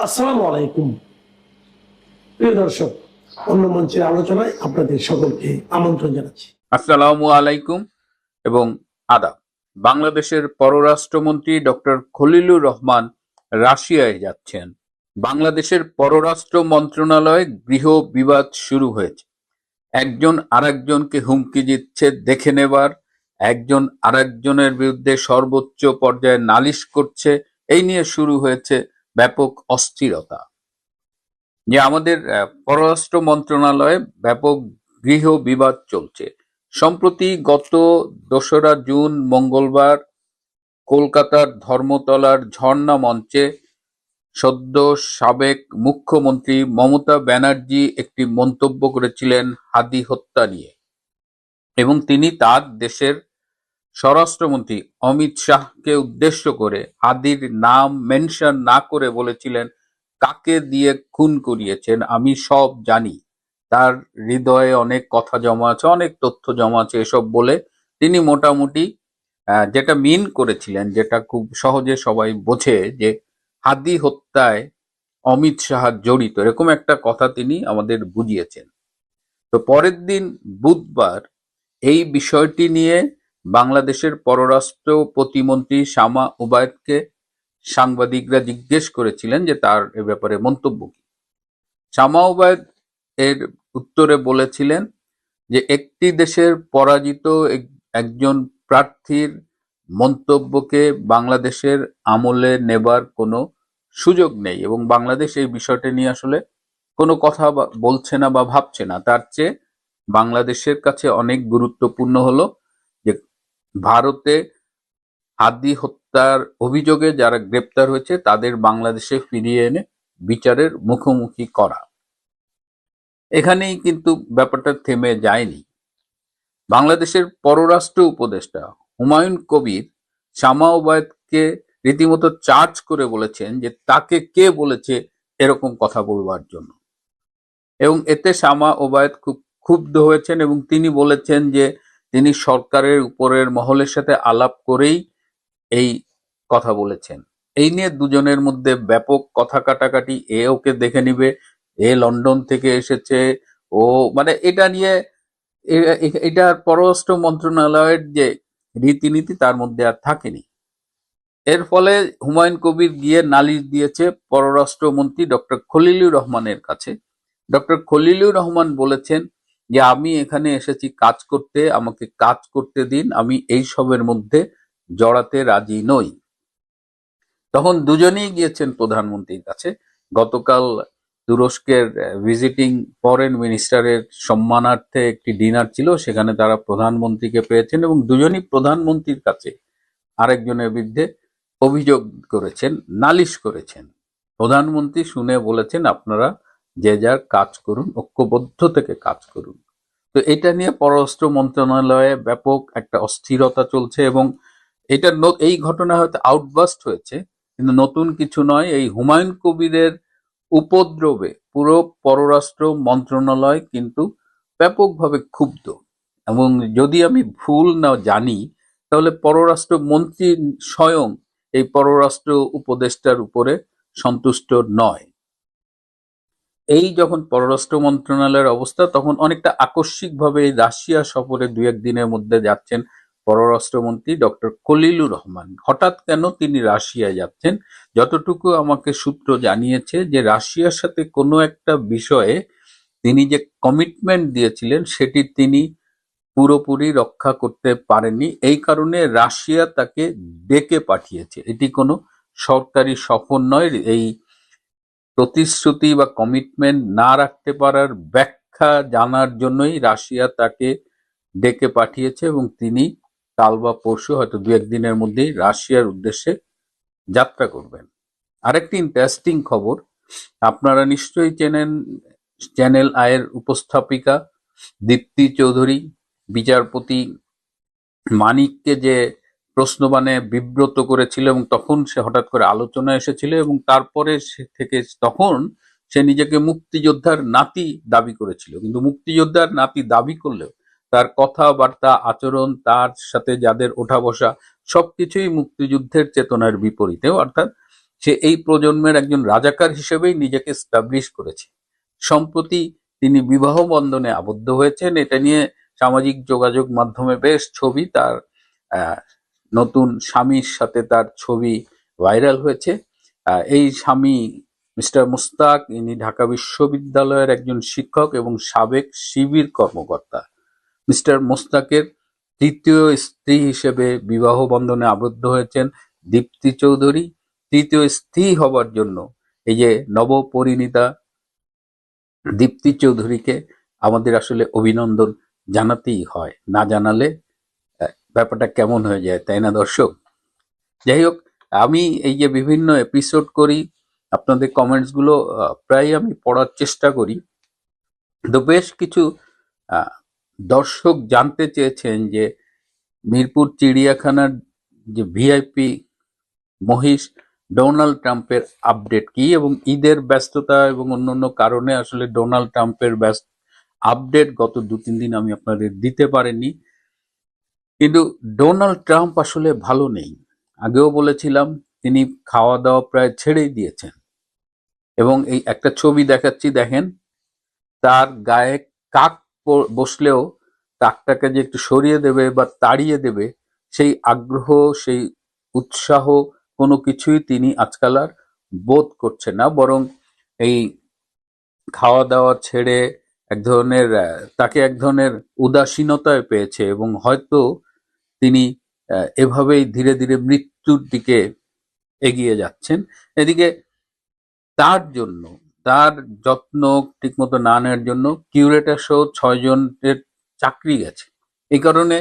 আসসালামু আলাইকুম। প্রিয় দর্শক, অন্য মঞ্চের আলোচনায় আপনাদের সকলকে আমন্ত্রণ জানাচ্ছি। আসসালামু আলাইকুম এবং আদাব। বাংলাদেশের পররাষ্ট্রমন্ত্রী ডক্টর খলিলুর রহমান রাশিয়ায় যাচ্ছেন। বাংলাদেশের পররাষ্ট্র মন্ত্রণালয়ে গৃহ বিবাদ শুরু হয়েছে। একজন আরেকজনকে হুমকি দিচ্ছে দেখে নেবার, একজন আরেকজনের বিরুদ্ধে সর্বোচ্চ পর্যায়ে নালিশ করছে। এই নিয়ে শুরু হয়েছে ব্যাপক অস্থিরতা। যে আমাদের পররাষ্ট্র মন্ত্রণালয়ে ব্যাপক গৃহ বিবাদ চলছে। সম্প্রতি গত ২রা জুন মঙ্গলবার কলকাতার ধর্মতলার ঝর্ণা মঞ্চে সদ্য সাবেক মুখ্যমন্ত্রী মমতা ব্যানার্জি একটি মন্তব্য করেছিলেন হাদি হত্যা নিয়ে, এবং তিনি তার দেশের স্বরাষ্ট্রমন্ত্রী অমিত শাহকে উদ্দেশ্য করে হাদির নাম মেনশন না করে বলেছিলেন, কাকে দিয়ে খুন করিয়েছেন আমি সব জানি, তার হৃদয়ে অনেক কথা জমা আছে, অনেক তথ্য জমা আছে, এসব বলে তিনি মোটামুটি যেটা মিন করেছিলেন, যেটা খুব সহজে সবাই বোঝে, যে হাদি হত্যায় অমিত শাহ জড়িত, এরকম একটা কথা তিনি আমাদের বুঝিয়েছেন। তো পরের দিন বুধবার এই বিষয়টি নিয়ে বাংলাদেশের পররাষ্ট্র প্রতিমন্ত্রী শামা ওবায়দকে সাংবাদিকরা জিজ্ঞেস করেছিলেন যে তার এ ব্যাপারে মন্তব্য কি। শামা ওবায়দ এর উত্তরে বলেছিলেন যে একটি দেশের পরাজিত একজন প্রার্থীর মন্তব্যকে বাংলাদেশের আমলে নেবার কোনো সুযোগ নেই, এবং বাংলাদেশ এই বিষয়টা নিয়ে আসলে কোনো কথা বলছে না বা ভাবছে না। তার চেয়ে বাংলাদেশের কাছে অনেক গুরুত্বপূর্ণ হলো যে ভারতে হাদি হত্যার অভিযোগে যারা গ্রেপ্তার হয়েছে তাদের বাংলাদেশে ফিরিয়ে এনে বিচারের মুখোমুখি করা। এখানেই কিন্তু ব্যাপারটা থেমে যায়নি। বাংলাদেশের পররাষ্ট্র উপদেষ্টা হুমায়ুন কবির শামা ওবায়দকে রীতিমতো চার্জ করে বলেছেন যে তাকে কে বলেছে এরকম কথা বলবার জন্য, এবং এতে শামা ওবায়দ খুব ক্ষুব্ধ হয়েছেন এবং তিনি বলেছেন যে তিনি সরকারের উপরের মহলের সাথে আলাপ করেই এই কথা বলেছেন। এই নিয়ে দুজনের মধ্যে ব্যাপক কথা কাটাকাটি, এ ওকে দেখে নিবে, এ লন্ডন থেকে এসেছে, ও মানে এটা নিয়ে এটা পররাষ্ট্র মন্ত্রণালয়ের যে রীতিনীতি তার মধ্যে আর থাকেনি। এর ফলে হুমায়ুন কবির গিয়ে নালিশ দিয়েছে পররাষ্ট্রমন্ত্রী ডক্টর খলিলুর রহমানের কাছে। ডক্টর খলিলুর রহমান বলেছেন যে আমি এখানে এসেছি কাজ করতে, আমাকে কাজ করতে দিন, আমি এই সবের মধ্যে জড়াতে রাজি নই। তখন দুজনেই গিয়েছেন প্রধানমন্ত্রীর কাছে। গতকাল তুরস্কের ভিজিটিং ফরেন মিনিস্টারের সম্মানার্থে একটি ডিনার ছিল, সেখানে তারা প্রধানমন্ত্রীকে পেয়েছেন এবং দুজনই প্রধানমন্ত্রীর কাছে আরেকজনের বিরুদ্ধে অভিযোগ করেছেন, নালিশ করেছেন। প্রধানমন্ত্রী শুনে বলেছেন আপনারা যে যার কাজ করুন, ঐক্যবদ্ধ থেকে কাজ করুন। তো এটা নিয়ে পররাষ্ট্র মন্ত্রণালয়ে ব্যাপক একটা অস্থিরতা চলছে, এবং এটা এই ঘটনা হয়তো আউটবাস্ট হয়েছে, কিন্তু নতুন কিছু নয়। এই হুমায়ুন কবিরের উপদ্রবে পুরো পররাষ্ট্র মন্ত্রণালয় কিন্তু ব্যাপকভাবে ক্ষুব্ধ, এবং যদি আমি ভুল না জানি তাহলে পররাষ্ট্র মন্ত্রী স্বয়ং এই পররাষ্ট্র উপদেষ্টার উপরে সন্তুষ্ট নয়। এই যখন পররাষ্ট্র মন্ত্রণালয়ের অবস্থা, তখন অনেকটা আকস্মিকভাবে এই রাশিয়া সফরে ২-১ দিনের মধ্যে যাচ্ছেন পররাষ্ট্রমন্ত্রী ডক্টর খলিলুর রহমান। হঠাৎ কেন তিনি রাশিয়ায় যাচ্ছেন? যতটুকু আমাকে সূত্র জানিয়েছে যে রাশিয়ার সাথে কোনো একটা বিষয়ে তিনি যে কমিটমেন্ট দিয়েছিলেন সেটি তিনি পুরোপুরি রক্ষা করতে পারেননি, এই কারণে রাশিয়া তাকে ডেকে পাঠিয়েছে। এটি কোনো সরকারি সফর নয়। এই প্রতিশ্রুতি বা কমিটমেন্ট না রাখতে পারার ব্যাখ্যা জানার জন্যই রাশিয়া তাকে ডেকে পাঠিয়েছে, এবং তিনি কাল বা পরশু হয়তো ২-১ দিনের মধ্যেই রাশিয়ার উদ্দেশ্যে যাত্রা করবেন। আরেকটি ইন্টারেস্টিং খবর, আপনারা নিশ্চয়ই চেনেন চ্যানেল আয়ের উপস্থাপিকা দীপ্তি চৌধুরী বিচারপতি মানিককে যে প্রশ্নবাণে বিব্রত করেছিল, এবং তখন সে হঠাৎ করে আলোচনা এসেছিল, এবং তারপরে সে থেকে তখন সে নিজেকে মুক্তিযোদ্ধার নাতি দাবি করেছিল। কিন্তু মুক্তিযোদ্ধার নাতি দাবি করলেও তার কথাবার্তা, আচরণ, তার সাথে যাদের ওঠা বসা সবকিছুই মুক্তিযুদ্ধের চেতনার বিপরীতে। অর্থাৎ সে এই প্রজন্মের একজন রাজাকার হিসেবেই নিজেকে স্টাবলিশ করেছে। সম্প্রতি তিনি বিবাহ বন্ধনে আবদ্ধ হয়েছেন। এটা নিয়ে সামাজিক যোগাযোগ মাধ্যমে বেশ ছবি, তার আহ, নতুন স্বামীর সাথে তার ছবি ভাইরাল হয়েছে। এই স্বামী মিস্টার মুস্তাক, ইনি ঢাকা বিশ্ববিদ্যালয়ের একজন শিক্ষক এবং সাবেক শিবির কর্মকর্তা। মিস্টার মুস্তাকের তৃতীয় স্ত্রী হিসেবে বিবাহ বন্ধনে আবদ্ধ হয়েছেন দীপ্তি চৌধুরী। তৃতীয় স্ত্রী হবার জন্য এই যে নবপরিণীতা দীপ্তি চৌধুরীকে আমাদের আসলে অভিনন্দন জানাতেই হয়, না জানালে ব্যাপারটা কেমন হয়ে যায়, তাই না দর্শক? যাই হোক, আমি এই যে বিভিন্ন এপিসোড করি, আপনাদের কমেন্টস গুলো প্রায় আমি পড়ার চেষ্টা করি। তো বেশ কিছু আহ, দর্শক জানতে চেয়েছেন যে মিরপুর চিড়িয়াখানার যে ভিআইপি মহিষ ডোনাল্ড ট্রাম্পের আপডেট কি, এবং ঈদের ব্যস্ততা এবং অন্যান্য কারণে আসলে ডোনাল্ড ট্রাম্পের আপডেট গত 2-3 দিন আমি আপনাদের দিতে পারিনি। কিন্তু ডোনাল্ড ট্রাম্প আসলে ভালো নেই। আগেও বলেছিলাম তিনি খাওয়া দাওয়া প্রায় ছেড়েই দিয়েছেন, এবং এই একটা ছবি দেখাচ্ছি, দেখেন তার গায়ে কাক বসলেও কাকটাকে যে একটু সরিয়ে দেবে বা তাড়িয়ে দেবে সেই আগ্রহ, সেই উৎসাহ কোনো কিছুই তিনি আজকাল আর বোধ করছে না। বরং এই খাওয়া দাওয়া ছেড়ে তাকে এক ধরনের উদাসীনতায় পেয়েছে, এবং হয়তো তিনি এভাবেই ধীরে ধীরে মৃত্যুর দিকে এগিয়ে যাচ্ছেন। এদিকে তার যত্ন ঠিকমতো না নেওয়ার জন্য কিউরেটার সহ 6 জনের চাকরি গেছে। এই কারণে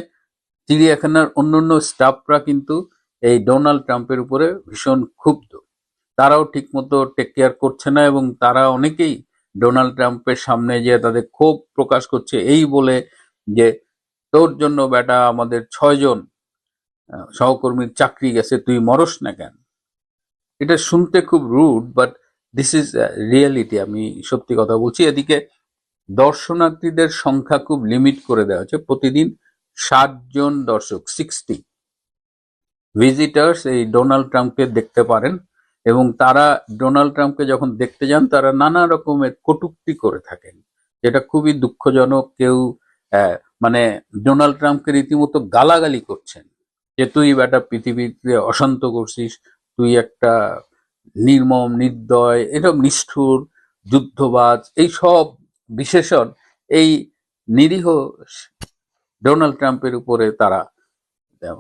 চিড়িয়াখানার অন্যান্য স্টাফরা কিন্তু এই ডোনাল্ড ট্রাম্পের উপরে ভীষণ ক্ষুব্ধ। তারাও ঠিকমতো টেক কেয়ার করছে না, এবং তারা অনেকেই ডোনাল্ড ট্রাম্পের সামনে যে তাদের ক্ষোভ প্রকাশ করছে এই বলে যে তোর জন্য বেটা আমাদের 6 জন সহকর্মীর চাকরি গেছে, তুই মরস না কেন? এটা শুনতে খুব rude, but this is reality. আমি সত্যি কথা বলছি। এদিকে দর্শনার্থীদের সংখ্যা খুব লিমিট করে দেওয়া হচ্ছে। প্রতিদিন 60 জন দর্শক, 60 ভিজিটার্স এই ডোনাল্ড ট্রাম্পকে দেখতে পারেন, এবং তারা ডোনাল্ড ট্রাম্পকে যখন দেখতে যান তারা নানা রকমের কটূক্তি করে থাকেন, যেটা খুবই দুঃখজনক। কেউ মানে ডোনাল্ড ট্রাম্পকে রীতিমতো গালাগালি করছেন যে তুই বেটা পৃথিবীতে অশান্ত করছিস, তুই একটা নির্মম, নির্দয়, এরকম নিষ্ঠুর, যুদ্ধবাজ, এই সব বিশেষণ এই নিরীহ ডোনাল্ড ট্রাম্পের উপরে তারা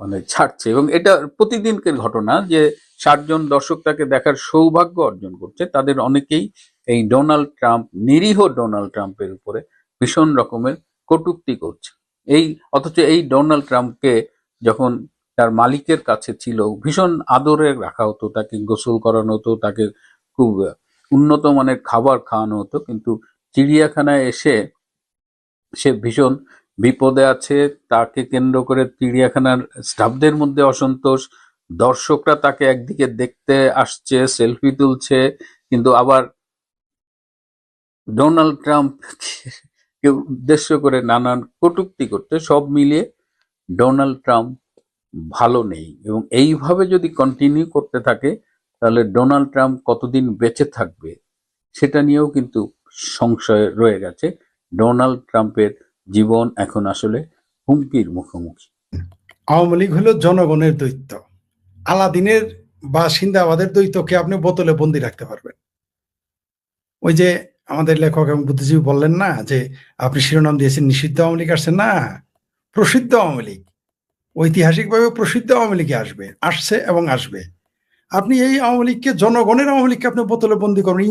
মানে ছাড়ছে। এবং এটা প্রতিদিনকের ঘটনা যে 60 জন দর্শক তাকে দেখার সৌভাগ্য অর্জন করছে, তাদের অনেকেই এই ডোনাল্ড ট্রাম্প, নিরীহ ডোনাল্ড ট্রাম্পের উপরে ভীষণ রকমের কটূক্তি করছে। অথচ এই ডোনাল্ড ট্রাম্পকে যখন তার মালিকের কাছে ছিল ভীষণ আদরে রাখা হতো, তাকে গোসল করানো হতো, তাকে খুব উন্নত মানের খাবার খাওয়ানো হতো। কিন্তু চিড়িয়াখানায় এসে সে ভীষণ বিপদে আছে। তাকে কেন্দ্র করে চিড়িয়াখানার স্টাফদের মধ্যে অসন্তোষ, দর্শকরা তাকে একদিকে দেখতে আসছে, সেলফি তুলছে, কিন্তু আবার ডোনাল্ড ট্রাম্পকে উদ্দেশ্য করে নানান কটূক্তি করতে। সব মিলিয়ে ডোনাল্ড ট্রাম্প ভালো নেই, এবং এইভাবে যদি কন্টিনিউ করতে থাকে তাহলে ডোনাল্ড ট্রাম্প কতদিন বেঁচে থাকবে সেটা নিয়েও কিন্তু সংশয় রয়ে গেছে। ডোনাল্ড ট্রাম্পের জীবন এখন আসলে হুমকির মুখোমুখি। আওয়ামী লীগ হলো জনগণের দৈত্য। আলাদিনের বা সিন্দাবাদের দৈত্যকে আপনি বোতলে বন্দি রাখতে পারবেন। ওই যে আমাদের লেখক এবং বুদ্ধিজীবী বললেন না যে আপনি শিরোনাম দিয়েছেন নিষিদ্ধ আওয়ামী লীগ আসছে, না, প্রসিদ্ধ আওয়ামী লীগ, ঐতিহাসিকভাবে প্রসিদ্ধ আওয়ামী লীগে আসছে এবং আসবে। আপনি এই আওয়ামী লীগকে, জনগণের আওয়ামী লীগকে আপনি বোতলে বন্দি করবেন।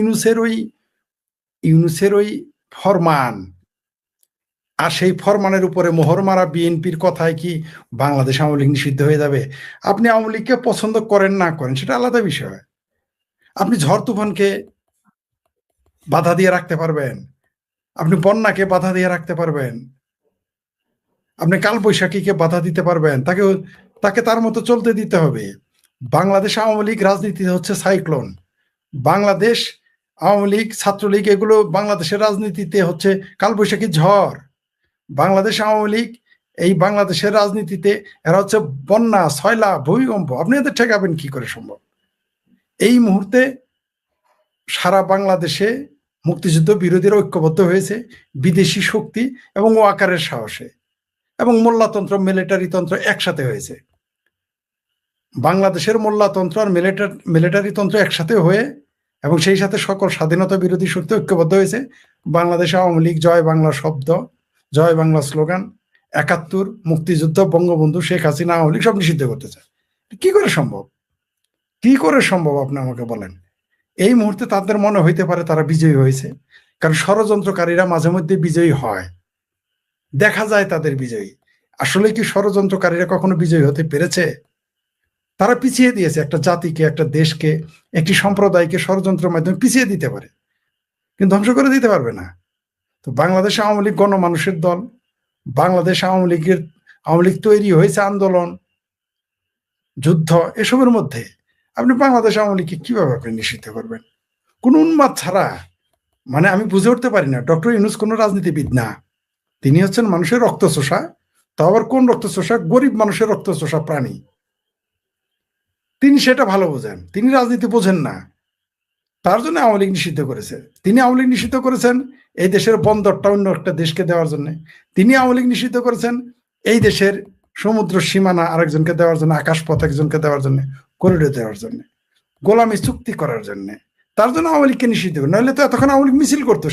ইউনুসের ওই ফরমান, আর সেই ফরমানের উপরে মোহর মারা বিএনপির কথায় কি বাংলাদেশ আওয়ামী লীগ নিষিদ্ধ হয়ে যাবে? আপনি আওয়ামী লীগকে পছন্দ করেন না করেন সেটা আলাদা বিষয়। আপনি ঝড় তুফানকে বাধা দিয়ে রাখতে পারবেন, আপনি বন্যাকে বাধা দিয়ে রাখতে পারবেন, আপনি কালবৈশাখীকে বাধা দিতে পারবেন, তাকে তার মতো চলতে দিতে হবে। বাংলাদেশ আওয়ামী লীগ রাজনীতিতে হচ্ছে সাইক্লোন। বাংলাদেশ আওয়ামী লীগ, ছাত্রলীগ, এগুলো বাংলাদেশের রাজনীতিতে হচ্ছে কালবৈশাখী ঝড়। বাংলাদেশ আওয়ামী লীগ এই বাংলাদেশের রাজনীতিতে এরা হচ্ছে বন্যা, সয়লা, ভূমিকম্প। আপনি এদের ঠেকাবেন কি করে সম্ভব? এই মুহূর্তে সারা বাংলাদেশে মুক্তিযুদ্ধ বিরোধীরা ঐক্যবদ্ধ হয়েছে বিদেশি শক্তি এবং ওয়াকারের সাহসে, এবং মোল্লাতন্ত্র মিলিটারি তন্ত্র একসাথে হয়েছে। বাংলাদেশের মোল্লাতন্ত্র আর মিলিটারি তন্ত্র একসাথে হয়ে এবং সেই সাথে সকল স্বাধীনতা বিরোধী শক্তি ঐক্যবদ্ধ হয়েছে। বাংলাদেশ আওয়ামী লীগ জয় বাংলা শব্দ, জয় বাংলা স্লোগান, ৭১, মুক্তিযুদ্ধ, বঙ্গবন্ধু, শেখ হাসিনা, আওয়ামী লীগ সব নিষিদ্ধ করতে চায়। কি করে সম্ভব? কি করে সম্ভব আপনি আমাকে বলেন? এই মুহূর্তে তাদের মনে হইতে পারে তারা বিজয়ী হয়েছে, কারণ ষড়যন্ত্রকারীরা মাঝে মধ্যে বিজয়ী হয়, দেখা যায় তাদের বিজয়ী। আসলে কি ষড়যন্ত্রকারীরা কখনো বিজয়ী হতে পেরেছে? তারা পিছিয়ে দিয়েছে একটা জাতিকে, একটা দেশকে, একটি সম্প্রদায়কে ষড়যন্ত্রের মাধ্যমে পিছিয়ে দিতে পারে, কিন্তু ধ্বংস করে দিতে পারবে না। তো বাংলাদেশ আওয়ামী লীগ গণমানুষের দল। বাংলাদেশ আওয়ামী লীগ তৈরি হয়েছে আন্দোলন, যুদ্ধ, এসবের মধ্যে। আপনি বাংলাদেশ আওয়ামী লীগকে কিভাবে আপনি নিষিদ্ধ করবেন? কোন উন্মাদ ছাড়া। মানে আমি বুঝে উঠতে পারি না, ডক্টর ইউনূস কোন রাজনীতিবিদ না, তিনি হচ্ছেন মানুষের রক্তচোষা। তো আবার কোন রক্তচোষা? গরিব মানুষের রক্তচোষা প্রাণী। তিনি সেটা ভালো বোঝেন, তিনি রাজনীতি বোঝেন না, তার জন্য আওয়ামী লীগ নিষিদ্ধ করেছে। তিনি আওয়ামী লীগ নিষিদ্ধ করেছেন এই দেশের বন্দরটা অন্য একটা দেশকে দেওয়ার জন্য। তিনি আওয়ামী লীগ নিষিদ্ধ করেছেন এই দেশের সমুদ্র সীমানা আরেকজনকে দেওয়ার জন্য, আকাশপথ একজনকে দেওয়ার জন্য, করিডোর দেওয়ার জন্য, গোলামি চুক্তি করার জন্য। তার জন্য আওয়ামী লীগকে নিষিদ্ধ করে, নইলে তো এতক্ষণ আওয়ামী লীগ মিছিল করতো।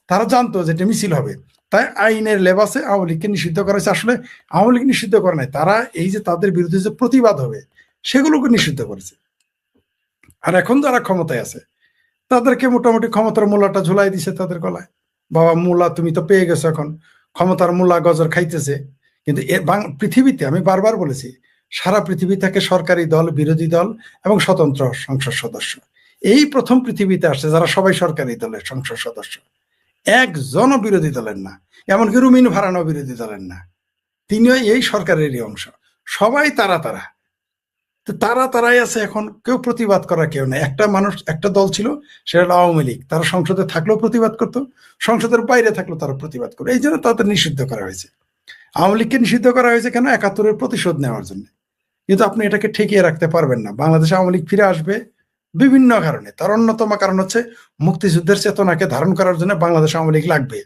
তারা জানতো যে এটা মিছিল হবে, তাই আইনের লেবাসে আওয়ামী লীগকে নিষিদ্ধ করা হয়েছে। আসলে আওয়ামী লীগ নিষিদ্ধ করে নাই, তারা এই যে তাদের বিরুদ্ধে যে প্রতিবাদ হবে সেগুলোকে নিষিদ্ধ করেছে। আর এখন যারা ক্ষমতায় আছে তাদেরকে মোটামুটি ক্ষমতার মূলাটা ঝুলাই দিছে তাদের গলায়। বাবা মূলা তুমি তো পেয়ে গেছো, এখন ক্ষমতার মূলা গজর খাইতেছে। কিন্তু পৃথিবীতে আমি বারবার বলেছি, সারা পৃথিবী থেকে সরকারি দল, বিরোধী দল এবং স্বতন্ত্র সংসদ সদস্য এই প্রথম পৃথিবীতে আসছে যারা সবাই সরকারি দলের সংসদ সদস্য, একজনও বিরোধী দলের না। এমনকি রুমিন ভারানো বিরোধী দলের না, তিনিও এই সরকারেরই অংশ। সবাই তারাই আছে। এখন কেউ প্রতিবাদ করা কেউ নেই। একটা দল ছিল, সেটা হলো আওয়ামী লীগ। তারা সংসদে থাকলেও প্রতিবাদ করতো, সংসদের বাইরে থাকলেও তারা প্রতিবাদ করতো। এই জন্য তাদের নিষিদ্ধ করা হয়েছে। আওয়ামী লীগকে নিষিদ্ধ করা হয়েছে কেন? ৭১-এর প্রতিশোধ নেওয়ার জন্য। কিন্তু আপনি এটাকে ঠেকিয়ে রাখতে পারবেন না। বাংলাদেশে আওয়ামী লীগ ফিরে আসবে বিভিন্ন কারণে। তার অন্যতম কারণ হচ্ছে মুক্তিযুদ্ধের চেতনাকে ধারণ করার জন্য বাংলাদেশ আওয়ামী লীগ লাগবে।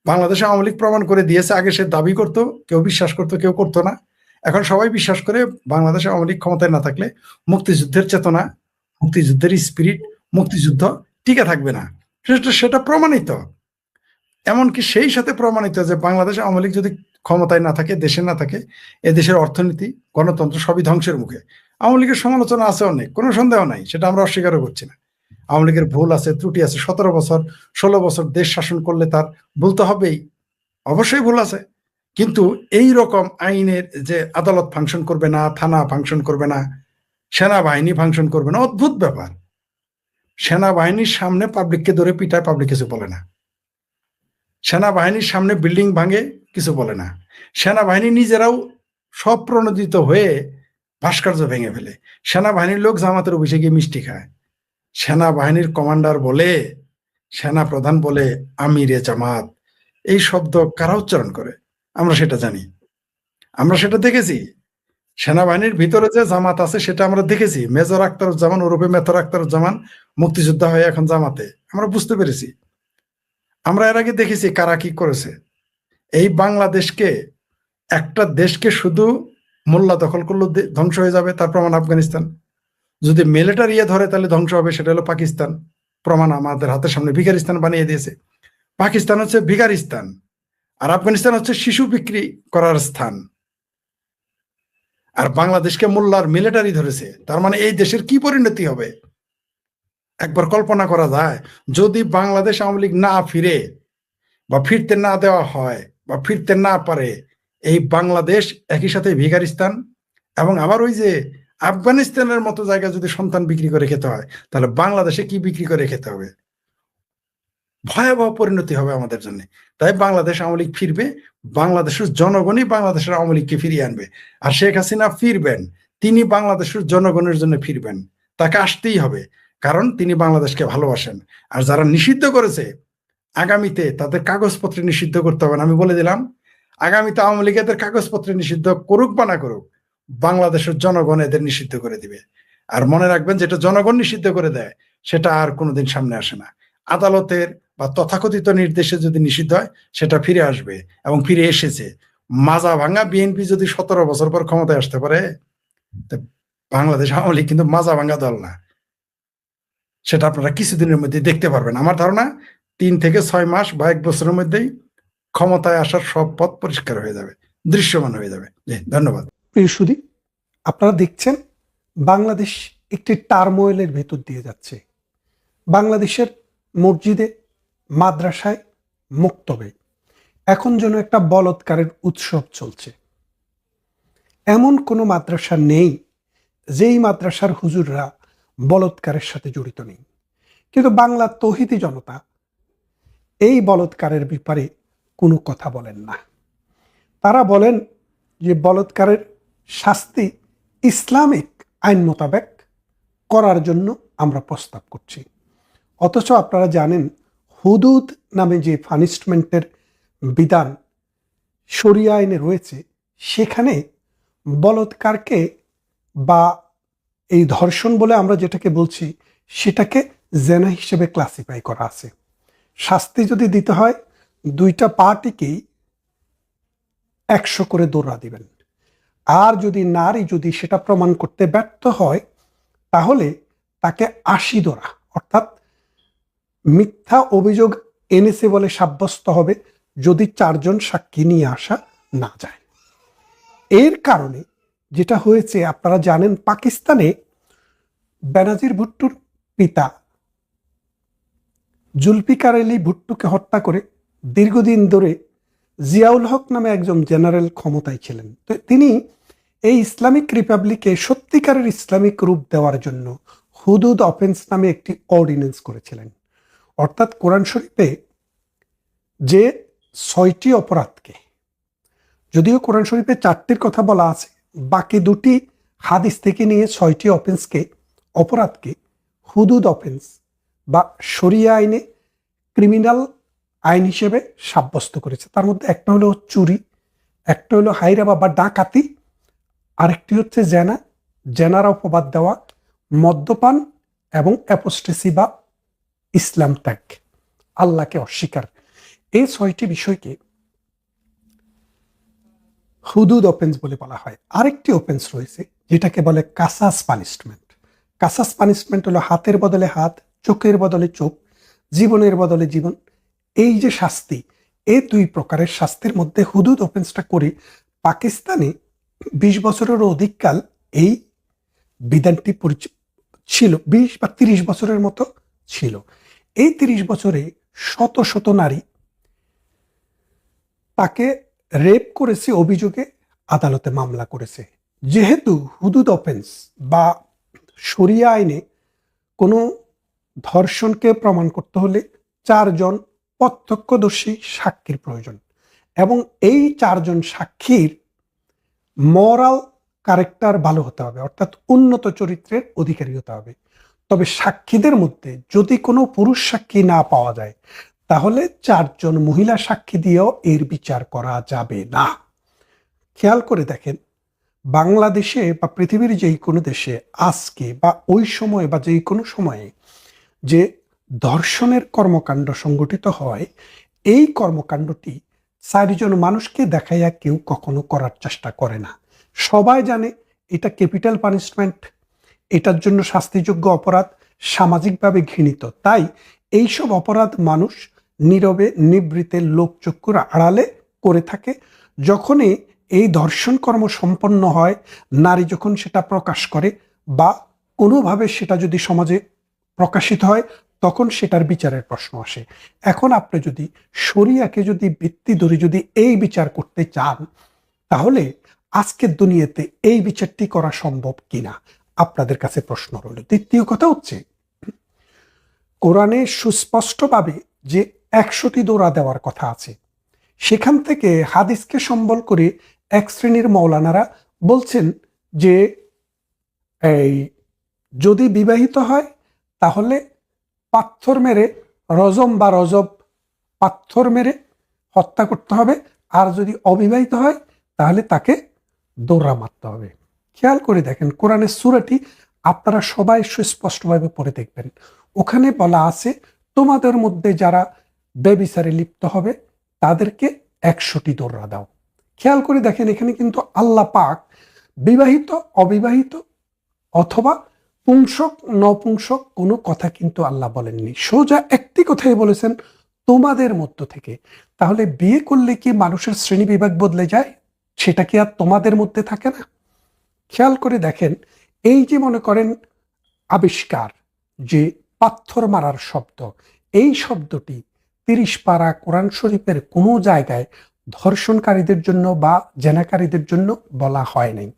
বাংলাদেশ আওয়ামী লীগ প্রমাণ করে দিয়েছে। আগে সে দাবি করতো, কেউ বিশ্বাস করতো, কেউ করতো না। এখন সবাই বিশ্বাস করে বাংলাদেশে আওয়ামী লীগ ক্ষমতায় না থাকলে মুক্তিযুদ্ধের চেতনা, মুক্তিযুদ্ধের স্পিরিট, মুক্তিযুদ্ধ টিকে থাকবে না। সেটা প্রমাণিত। এমনকি সেই সাথে প্রমাণিত যে বাংলাদেশ আওয়ামী লীগ যদি ক্ষমতায় না থাকে, দেশে না থাকে, এদেশের অর্থনীতি, গণতন্ত্র সবই ধ্বংসের মুখে। আওয়ামী লীগের সমালোচনা আছে অনেক, কোনো সন্দেহ নাই, সেটা আমরা অস্বীকারও করছি না। আওয়ামী লীগের ভুল আছে, ত্রুটি আছে। 17 বছর 16 বছর দেশ শাসন করলে তার ভুল তো হবেই, অবশ্যই ভুল আছে। কিন্তু এই রকম আইনের যে আদালত ফাংশন করবে না, থানা ফাংশন করবে না, সেনাবাহিনী ফাংশন করবে না, অদ্ভুত ব্যাপার। সেনাবাহিনীর সামনে পাবলিককে ধরে পিটায়, পাবলিক কিছু বলে না। সেনাবাহিনীর সামনে বিল্ডিং ভাঙে, কিছু বলে না। সেনাবাহিনী নিজেরাও সব প্রণোদিত হয়ে ভাস্কর্য ভেঙে ফেলে। সেনাবাহিনীর লোক জামাতের অফিসে গিয়ে মিষ্টি খায়। সেনাবাহিনীর কমান্ডার বলে, সেনা প্রধান বলে আমিরে জামাত। এই শব্দ কারা উচ্চারণ করে? আমরা সেটা জানি, আমরা সেটা দেখেছি। সেনাবাহিনীর ভিতরে যে জামাত আছে সেটা আমরা দেখেছি। মেজর আখতারুজ্জামান ওরফে মেজর আখতারুজ্জামান মুক্তিযোদ্ধা হয়ে এখন জামাতে, আমরা বুঝতে পেরেছি। আমরা এর আগে দেখেছি কারা কি করেছে। এই বাংলাদেশকে, একটা দেশকে শুধু মোল্লা দখল করলে ধ্বংস হয়ে যাবে, তার প্রমাণ আফগানিস্তান। যদি মিলিটারি ধরে তাহলে ধ্বংস হবে, সেটা হলো পাকিস্তান। প্রমাণ আমাদের হাতের সামনে, ভিকারিস্তান বানিয়ে দিয়েছে। পাকিস্তান হচ্ছে ভিকারিস্তান, আর আফগানিস্তান হচ্ছে শিশু বিক্রি করার স্থান। আর বাংলাদেশকে মোল্লার মিলিটারি ধরেছে, তার মানে এই দেশের কি পরিণতি হবে একবার কল্পনা করা যায়? যদি বাংলাদেশ আওয়ামী লীগ না ফিরে, বা ফিরতে না দেওয়া হয়, বা ফিরতে না পারে, এই বাংলাদেশ একই সাথে ভিকারিস্তান এবং আবার ওই যে আফগানিস্তানের মতো জায়গা যদি সন্তান বিক্রি করে খেতে হয়, তাহলে বাংলাদেশে কি বিক্রি করে খেতে হবে? ভয়াবহ পরিণতি হবে আমাদের জন্য। তাই বাংলাদেশ আওয়ামী লীগ ফিরবে, বাংলাদেশের জনগণই বাংলাদেশের আওয়ামী লীগকে ফিরিয়ে আনবে। আর শেখ হাসিনা ফিরবেন, তিনি বাংলাদেশের জনগণের জন্য ফিরবেন। তাকে আসতেই হবে, কারণ তিনি বাংলাদেশকে ভালোবাসেন। আর যারা নিষিদ্ধ করেছে, আগামীতে তাদের কাগজপত্রে নিষিদ্ধ করতে হবে না। আমি বলে দিলাম, আগামীতে আওয়ামী লীগ এদের কাগজপত্রে নিষিদ্ধ করুক বা না করুক, বাংলাদেশের জনগণ এদের নিষিদ্ধ করে দিবে। আর মনে রাখবেন, যেটা জনগণ নিষিদ্ধ করে দেয় সেটা আর কোনোদিন সামনে আসে না। আদালতের বা তথাকথিত নির্দেশে যদি নিষিদ্ধ হয় সেটা ফিরে আসবে এবং ফিরে এসেছে। মাজা ভাঙা বিএনপি যদি 17 বছর পর ক্ষমতায় আসতে পারে, তো বাংলাদেশ আওয়ামী লীগ কিন্তু মাজা ভাঙা দল না। সেটা আপনারা কিছুদিনের মধ্যে দেখতে পারবেন। আমার ধারণা 3 থেকে 6 মাস বা 1 বছরের মধ্যেই ক্ষমতায় আসার সব পথ পরিষ্কার হয়ে যাবে, দৃশ্যমান হয়ে যাবে। জি, ধন্যবাদ। প্রিয় সুধী, আপনারা দেখছেন বাংলাদেশ একটি টার্মোয়েলের ভেতর দিয়ে যাচ্ছে। বাংলাদেশের মসজিদে, মাদ্রাসায়, মক্তবে এখন যেন একটা বলৎকারের উৎসব চলছে। এমন কোনো মাদ্রাসা নেই যেই মাদ্রাসার হুজুররা বলৎকারের সাথে জড়িত নেই, কিন্তু বাংলার তৌহিদি জনতা এই বলৎকারের ব্যাপারে কোনো কথা বলেন না। তারা বলেন যে বলৎকারের শাস্তি ইসলামিক আইন মোতাবেক করার জন্য আমরা প্রস্তাব করছি। অথচ আপনারা জানেন হুদুদ নামে যে পানিশমেন্টের বিধান শরিয়া আইনে রয়েছে, সেখানে বলৎকারকে বা এই ধর্ষণ বলে আমরা যেটাকে বলছি সেটাকে জেনা হিসেবে ক্লাসিফাই করা আছে। শাস্তি যদি দিতে হয়, 2টা পার্টিকেই 100 করে দৌড়া দিবেন। আর যদি নারী যদি সেটা প্রমাণ করতে ব্যর্থ হয়, তাহলে তাকে 80 দৌড়া, অর্থাৎ মিথ্যা অভিযোগ এনেছে বলে সাব্যস্ত হবে যদি 4 জন সাক্ষী নিয়ে আসা না যায়। এর কারণে যেটা হয়েছে আপনারা জানেন, পাকিস্তানে বেনাজির ভুট্টোর পিতা জুলফিকার আলী ভুট্টোকে হত্যা করে দীর্ঘদিন ধরে জিয়াউল হক নামে একজন জেনারেল ক্ষমতায় ছিলেন। তো তিনি এই ইসলামিক রিপাবলিকে সত্যিকারের ইসলামিক রূপ দেওয়ার জন্য হুদুদ অফেন্স নামে একটি অর্ডিন্যান্স করেছিলেন। অর্থাৎ কোরআন শরীফে যে 6টি অপরাধকে, যদিও কোরআন শরীফে 4টির কথা বলা আছে, বাকি 2টি হাদিস থেকে নিয়ে 6টি অপরাধকে হুদুদ অফেন্স বা শরিয়া আইনে ক্রিমিনাল আইন হিসেবে সাব্যস্ত করেছে। তার মধ্যে একটা হলো চুরি, একটা হলো হাইরা বা ডাকাতি, আরেকটি হচ্ছে জেনার অপবাদ দেওয়া, মদ্যপান এবং অ্যাপোস্টেসি বা ইসলাম ত্যাগ, আল্লাহকে অস্বীকার। এই 6টি বিষয়কে হুদুদ অফেন্স বলে বলা হয়। আরেকটি অফেন্স রয়েছে যেটাকে বলে কাসাস পানিশমেন্ট। কাসাস পানিশমেন্ট হলো হাতের বদলে হাত, চোখের বদলে চোখ, জীবনের বদলে জীবন। এই যে শাস্তি, এই 2 প্রকারের শাস্তির মধ্যে হুদুদ অফেন্সটা করে পাকিস্তানে 20 বছরেরও অধিককাল এই বিধানটি ছিল, 20 বা 30 বছরের মতো ছিল। এই 30 বছরে শত শত নারী তাকে রেপ করেছে অভিযোগে আদালতে মামলা করেছে। যেহেতু হুদুদ অফেন্স বা শরিয়া আইনে কোনো ধর্ষণকে প্রমাণ করতে হলে 4 জন প্রত্যক্ষদর্শী সাক্ষীর প্রয়োজন, এবং এই 4 জন সাক্ষীর মরাল ক্যারেক্টার ভালো হতে হবে, অর্থাৎ উন্নত চরিত্রের অধিকারী হতে হবে। তবে সাক্ষীদের মধ্যে যদি কোনো পুরুষ সাক্ষী না পাওয়া যায়, তাহলে 4 জন মহিলা সাক্ষী দিয়েও এর বিচার করা যাবে না। খেয়াল করে দেখেন, বাংলাদেশে বা পৃথিবীর যেই কোনো দেশে আজকে বা ওই সময় বা যেই কোনো সময়ে যে ধর্ষণের কর্মকাণ্ড সংগঠিত হয়, এই কর্মকাণ্ডটি 4 জন মানুষকে দেখাইয়া কেউ কখনো করার চেষ্টা করে না। সবাই জানে এটা ক্যাপিটাল পানিশমেন্ট, এটার জন্য শাস্তিযোগ্য অপরাধ, সামাজিকভাবে ঘৃণিত। তাই এইসব অপরাধ মানুষ নীরবে নিবৃতে লোকচক্ষুর আড়ালে করে থাকে। যখনই এই ধর্ষণ কর্ম সম্পন্ন হয়, নারী যখন সেটা প্রকাশ করে বা কোনোভাবে সেটা যদি সমাজে প্রকাশিত হয়, তখন সেটার বিচারের প্রশ্ন আসে। এখন আপনি যদি শরিয়াকে যদি ভিত্তি ধরে যদি এই বিচার করতে চান, তাহলে আজকের দুনিয়াতে এই বিচারটি করা সম্ভব কিনা আপনাদের কাছে প্রশ্ন রইল। দ্বিতীয় কথা হচ্ছে, কোরআনে সুস্পষ্টভাবে যে 100টি দৌড়া দেওয়ার কথা আছে, সেখান থেকে হাদিসকে সম্বল করে এক শ্রেণীর মৌলানারা বলছেন যে এই যদি বিবাহিত হয় তাহলে পাথর মেরে রজম বা রজব পাথর মেরে হত্যা করতে হবে, আর যদি অবিবাহিত হয় তাহলে তাকে দৌড়া মারতে হবে। খেয়াল করে দেখেন, কোরআনের সূরাটি আপনারা সবাই সুস্পষ্টভাবে পড়ে দেখবেন। ওখানে বলা আছে তোমাদের মধ্যে যারা ব্যভিচারে লিপ্ত হবে তাদেরকে 100টি দৌড়া দাও। খেয়াল করে দেখেন, এখানে কিন্তু আল্লাহ পাক বিবাহিত, অবিবাহিত অথবা পুংসক নপুংসক কোনো কথা কিন্তু আল্লাহ বলেননি। সোজা একটি কথাই বলেছেন, তোমাদের মধ্য থেকে। তাহলে বিয়ে করলে কি মানুষের শ্রেণী বিভাগ বদলে যায়? সেটা কি আর তোমাদের মধ্যে থাকে না? খেয়াল করে দেখেন, এই যে মনে করেন আবিষ্কার, যে পাথর মারার শব্দ, এই শব্দটি 30 পারা কোরআন শরীফের কোনো জায়গায় ধর্ষণকারীদের জন্য বা জেনাকারীদের জন্য বলা হয় নাই।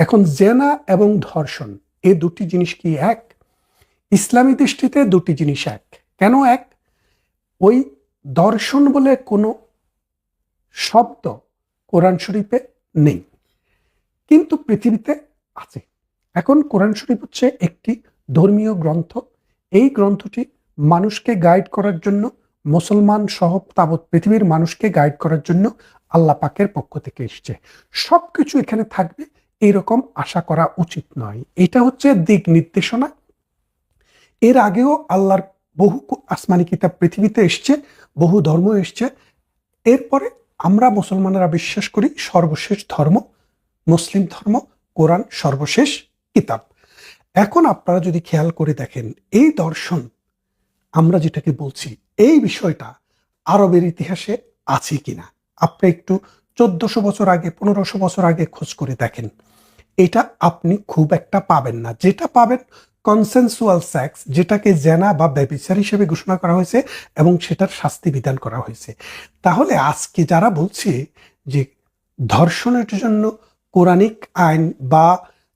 এখন জেনা এবং ধর্ষণ এই দুটি জিনিস কি এক? ইসলামী দৃষ্টিতে দুটি জিনিস এক। কেন এক? ওই দর্শন বলে কোনো শব্দ কোরআন শরীফে নেই, কিন্তু পৃথিবীতে আছে। এখন কোরআন শরীফ হচ্ছে একটি ধর্মীয় গ্রন্থ। এই গ্রন্থটি মানুষকে গাইড করার জন্য, মুসলমান সহ তাবৎ পৃথিবীর মানুষকে গাইড করার জন্য আল্লাহ পাকের পক্ষ থেকে এসেছে। সবকিছু এখানে থাকবে এরকম আশা করা উচিত নয়। এটা হচ্ছে দিক নির্দেশনা। এর আগেও আল্লাহর বহু আসমানি কিতাব পৃথিবীতে এসছে, বহু ধর্ম এসছে। এরপরে আমরা মুসলমানেরা বিশ্বাস করি সর্বশেষ ধর্ম মুসলিম ধর্ম, কোরআন সর্বশেষ কিতাব। এখন আপনারা যদি খেয়াল করে দেখেন, এই দর্শন আমরা যেটাকে বলছি, এই বিষয়টা আরবের ইতিহাসে আছে কিনা আপনি একটু 1400 বছর আগে, 1500 বছর আগে খোঁজ করে দেখেন। এটা আপনি খুব একটা পাবেন না। যেটা পাবেন কনসেনসুয়াল সেক্স, যেটাকে জেনা বা ব্যভিচার হিসেবে ঘোষণা করা হয়েছে এবং সেটার শাস্তি বিধান করা হয়েছে। তাহলে আজকে যারা বলছে যে ধর্ষণের জন্য কোরআনিক আইন বা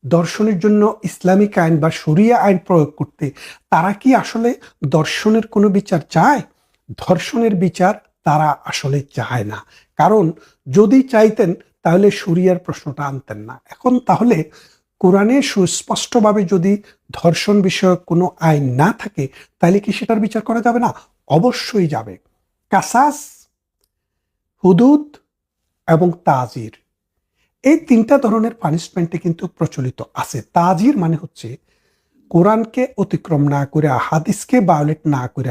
দর্শনের জন্য ইসলামিক আইন বা শরিয়া আইন প্রয়োগ করতে, তারা কি আসলে দর্শনের কোনো বিচার চায়? ধর্ষণের বিচার তারা আসলে চায় না। কারণ যদি চাইতেন তাহলে শরিয়ার প্রশ্নটা আনতেন না। এখন তাহলে কোরআনে সুস্পষ্টভাবে যদি ধর্ষণ বিষয়ক কোনো আইন না থাকে, তাহলে কি সেটার বিচার করা যাবে না? অবশ্যই যাবে। কাসাস, হুদুদ এবং তাজির, এই 3টা ধরনের পানিশমেন্টে কিন্তু প্রচলিত আছে। তাজির মানে হচ্ছে কোরআনকে অতিক্রম না করে, হাদিসকে ভায়োলেট না করে,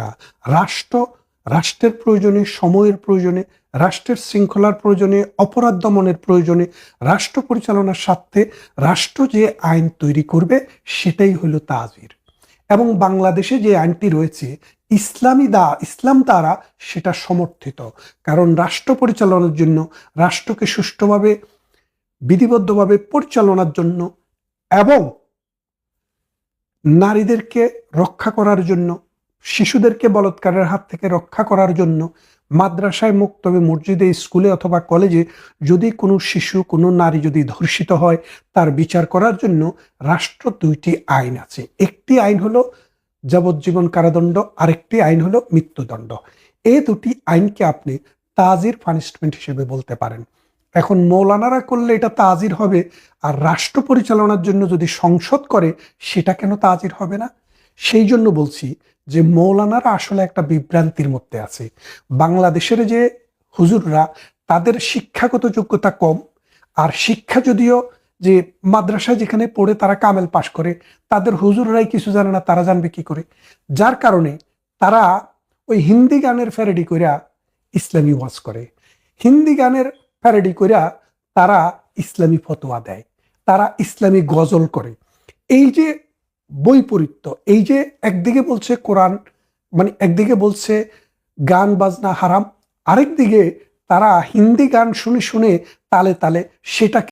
রাষ্ট্রের প্রয়োজনে, সময়ের প্রয়োজনে, রাষ্ট্রের শৃঙ্খলার প্রয়োজনে, অপরাধ দমনের প্রয়োজনে, রাষ্ট্র পরিচালনার স্বার্থে রাষ্ট্র যে আইন তৈরি করবে সেটাই হলো তাজির। এবং বাংলাদেশে যে আইনটি রয়েছে ইসলাম দ্বারা সেটা সমর্থিত। কারণ রাষ্ট্র পরিচালনার জন্য, রাষ্ট্রকে সুষ্ঠুভাবে বিধিবদ্ধভাবে পরিচালনার জন্য এবং নারীদেরকে রক্ষা করার জন্য, শিশুদেরকে বলাৎকারের হাত থেকে রক্ষা করার জন্য, মাদ্রাসায়, মুক্তবে, মসজিদে, স্কুলে অথবা কলেজে যদি কোনো শিশু, কোনো নারী যদি ধর্ষিত হয়, তার বিচার করার জন্য রাষ্ট্র 2টি আইন আছে। একটি আইন হলো যাবজ্জীবন কারাদণ্ড, আরেকটি আইন হলো মৃত্যুদণ্ড। এই 2টি আইনকে আপনি তাজির পানিশমেন্ট হিসেবে বলতে পারেন। এখন মৌলানারা করলে এটা তাজির হবে, আর রাষ্ট্র পরিচালনার জন্য যদি সংসদ করে সেটা কেন তাজির হবে না? সেই জন্য বলছি যে মৌলানারা আসলে একটা বিভ্রান্তির মধ্যে আছে। বাংলাদেশের যে হুজুররা, তাদের শিক্ষাগত যোগ্যতা কম, আর শিক্ষা যদিও যে মাদ্রাসায় যেখানে পড়ে তারা কামেল পাশ করে, তাদের হুজুররাই কিছু জানে না, তারা জানবে কি করে? যার কারণে তারা ওই হিন্দি গানের প্যারোডি কইরা ইসলামী ওয়াজ করে, হিন্দি গানের প্যারোডি কইরা তারা ইসলামী ফতোয়া দেয়, তারা ইসলামী গজল করে। এই যে বৈপরীত্য, এই যে একদিকে বলছে কোরআন, মানে একদিকে বলছে গান বাজনা হারাম, আরেকদিকে তারা হিন্দি গান শুনে শুনে তালে তালে সেটাকে